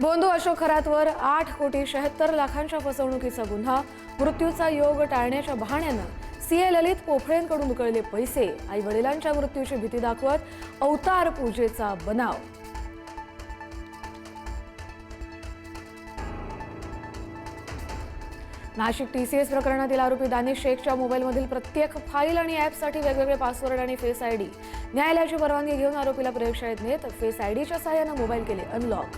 बोंधू अशोक खरातवर 8,76,00,000च्या फसवणुकीचा गुन्हा, मृत्यूचा योग टाळण्याच्या बहाण्यानं सीए ललित पोफळेंकडून उकळले पैसे, आई वडिलांच्या मृत्यूची भीती दाखवत अवतार पूजेचा बनाव. नाशिक टीसीएस प्रकरणातील आरोपी दानिश शेखच्या मोबाईलमधील प्रत्येक फाईल आणि ॲपसाठी वेगवेगळे पासवर्ड आणि फेस आयडी. न्यायालयाची परवानगी घेऊन आरोपीला प्रयोगशाळेत नेत फेस आयडीच्या सहाय्याने मोबाईल केले अनलॉक.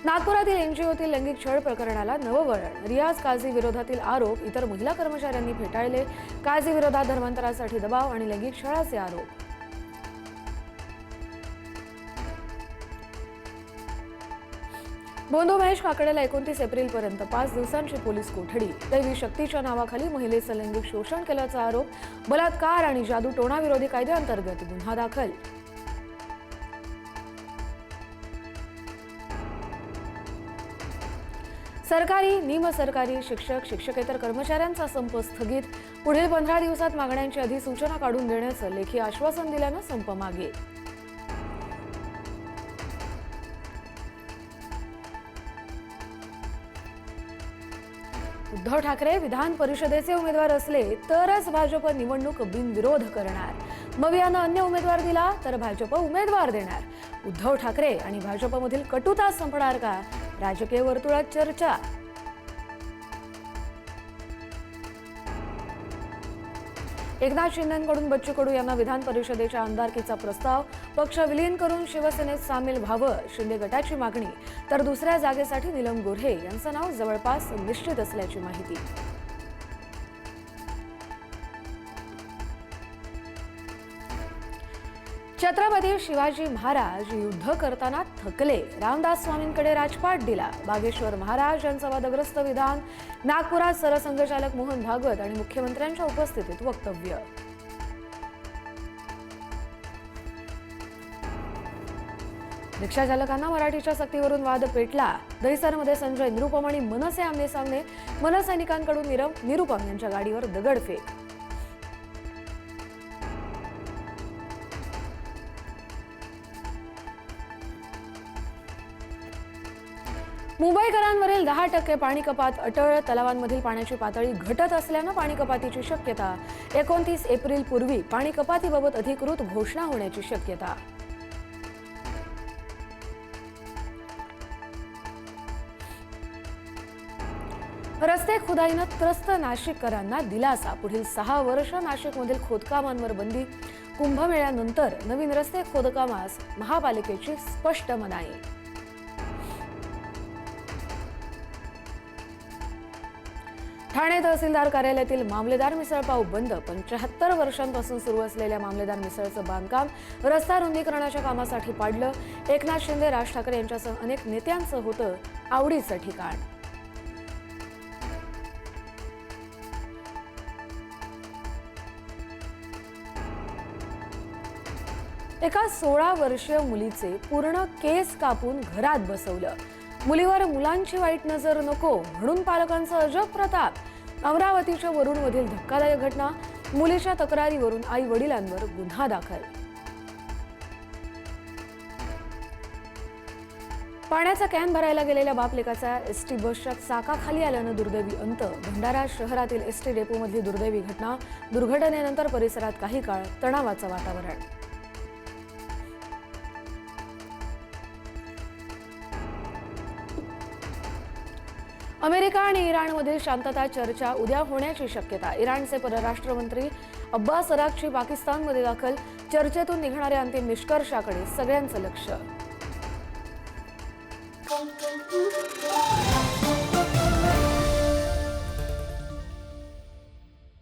नागपुरातील एनजीओतील लैंगिक छळ प्रकरणाला नवं वळण. रियाज काझी विरोधातील आरोप इतर महिला कर्मचाऱ्यांनी फेटाळले. काझी विरोधात धर्मांतरासाठी दबाव आणि लैंगिक छळाचे आरोप. बोंधू महेश काकडेला 29 एप्रिलपर्यंत 5 दिवसांची पोलीस कोठडी. दैवी शक्तीच्या नावाखाली महिलेचं लैंगिक शोषण केल्याचा आरोप. बलात्कार आणि जादू टोणा विरोधी कायद्याअंतर्गत गुन्हा दाखल. सरकारी निमसरकारी शिक्षक शिक्षकेतर कर्मचाऱ्यांचा संप स्थगित. पुढील 15 दिवसात मागण्यांची अधिसूचना काढून देण्याचं लेखी आश्वासन दिल्यानं संप मागे. उद्धव ठाकरे विधान परिषदेचे उमेदवार असले तरच भाजप निवडणूक बिनविरोध करणार. मग यानं अन्य उमेदवार दिला तर भाजप उमेदवार देणार. उद्धव ठाकरे आणि भाजपमधील कटुता संपणार का? राजकीय वर्तुळात चर्चा. एकनाथ शिंदेंकडून बच्चू कडू यांना विधान परिषदेच्या आमदारकीचा प्रस्ताव. पक्ष विलीन करून शिवसेनेत सामील व्हावं शिंदे गटाची मागणी. तर दुसऱ्या जागेसाठी नीलम गोऱ्हे यांचं नाव जवळपास निश्चित असल्याची माहिती. छत्रपती शिवाजी महाराज युद्ध करताना थकले. रामदास स्वामींकडे राजपाट दिला. बागेश्वर महाराज यांचं वादग्रस्त विधान. नागपुरात सरसंघचालक मोहन भागवत आणि मुख्यमंत्र्यांच्या उपस्थितीत वक्तव्य. रिक्षा चालकांना मराठीच्या सक्तीवरून वाद पेटला. दहिसरमध्ये संजय निरुपम आणि मनसे आमनेसामने. मनसैनिकांकडून निरुपम यांच्या गाडीवर दगडफेक. मुंबईकरांवरील 10% पाणी कपात अटळ. तलावांमधील पाण्याची पातळी घटत असल्यानं पाणी कपातीची शक्यता. 29 एप्रिलपूर्वी पाणी कपातीबाबत अधिकृत घोषणा होण्याची शक्यता. रस्ते खुदाईनं त्रस्त नाशिककरांना दिलासा. पुढील 6 वर्ष नाशिकमधील खोदकामांवर बंदी. कुंभमेळ्यानंतर नवीन रस्ते खोदकामास महापालिकेची स्पष्ट मनाई. ठाणे तहसीलदार कार्यालयातील मामलेदार मिसळपाव बंद. 75 वर्षांपासून सुरू असलेल्या मामलेदार मिसळचं बांधकाम रस्ता रुंदीकरणाच्या कामासाठी पाडलं. एकनाथ शिंदे राज ठाकरे यांच्यासह अनेक नेत्यांचं होतं आवडीचं ठिकाण. एका 16 वर्षीय मुलीचे पूर्ण केस कापून घरात बसवलं. मुलीवर मुलांची वाईट नजर नको म्हणून पालकांचा अजब प्रताप. अमरावतीच्या वरुणमधील धक्कादायक घटना. मुलीच्या तक्रारीवरून आई वडिलांवर गुन्हा दाखल. पाण्याचा कॅन भरायला गेलेल्या बापलेकाचा एसटी बसच्या चाकाखाली आल्यानं दुर्दैवी अंत. भंडारा शहरातील एसटी डेपोमधली दुर्दैवी घटना. दुर्घटनेनंतर परिसरात काही काळ तणावाचं वातावरण. अमेरिका आणि इराणमधील शांतता चर्चा उद्या होण्याची शक्यता. इराणचे परराष्ट्र मंत्री अब्बास अराक्ची पाकिस्तानमध्ये दाखल. चर्चेतून निघणाऱ्या अंतिम निष्कर्षाकडे सगळ्यांचं लक्ष.